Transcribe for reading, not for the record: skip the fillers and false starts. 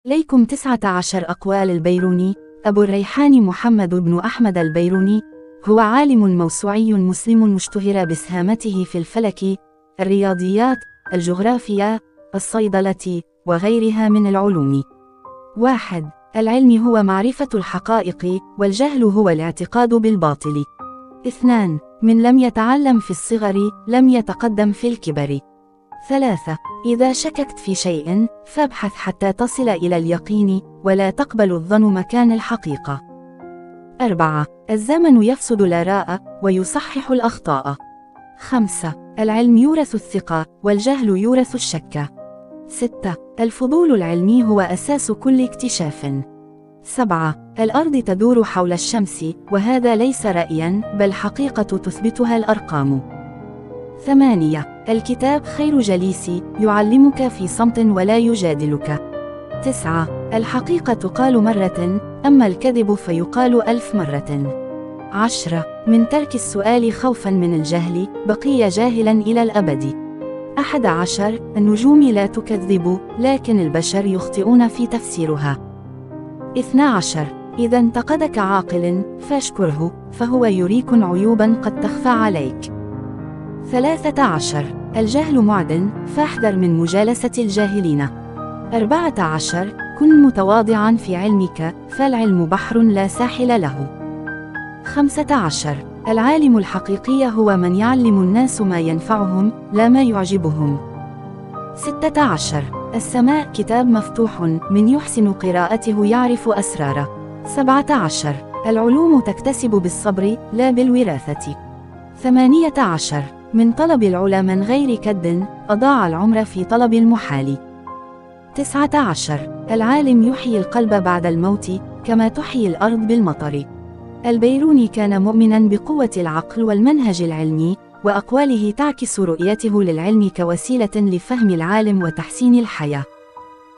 ليكم 19 أقوال البيروني. أبو الريحان محمد بن أحمد البيروني هو عالم موسوعي مسلم مشتهر بسهامته في الفلك، الرياضيات، الجغرافيا، الصيدلة وغيرها من العلوم. 1. العلم هو معرفة الحقائق، والجهل هو الاعتقاد بالباطل. 2. من لم يتعلم في الصغر لم يتقدم في الكبر. 3. إذا شككت في شيء فابحث حتى تصل إلى اليقين، ولا تقبل الظن مكان الحقيقة. 4. الزمن يفسد الآراء ويصحح الأخطاء. 5. العلم يورث الثقة، والجهل يورث الشك. 6. الفضول العلمي هو أساس كل اكتشاف. 7. الأرض تدور حول الشمس، وهذا ليس رأياً بل حقيقة تثبتها الأرقام. 8. الكتاب خير جليس، يعلمك في صمت ولا يجادلك. 9. الحقيقة تقال مرة، أما الكذب فيقال 1000 مرة. 10. من ترك السؤال خوفا من الجهل بقي جاهلا إلى الأبد. 11. النجوم لا تكذب، لكن البشر يخطئون في تفسيرها. 12. إذا انتقدك عاقل فاشكره، فهو يريك عيوبا قد تخفى عليك. 13. الجهل معدن، فاحذر من مجالسة الجاهلين. 14. كن متواضعا في علمك، فالعلم بحر لا ساحل له. 15. العالم الحقيقي هو من يعلم الناس ما ينفعهم، لا ما يعجبهم. 16. السماء كتاب مفتوح، من يحسن قراءته يعرف أسراره. 17. العلوم تكتسب بالصبر لا بالوراثة. 18. من طلب العلا من غير كد أضاع العمر في طلب المحال. 19. العالم يحيي القلب بعد الموت، كما تحيي الأرض بالمطر. البيروني كان مؤمنا بقوة العقل والمنهج العلمي، وأقواله تعكس رؤيته للعلم كوسيلة لفهم العالم وتحسين الحياة.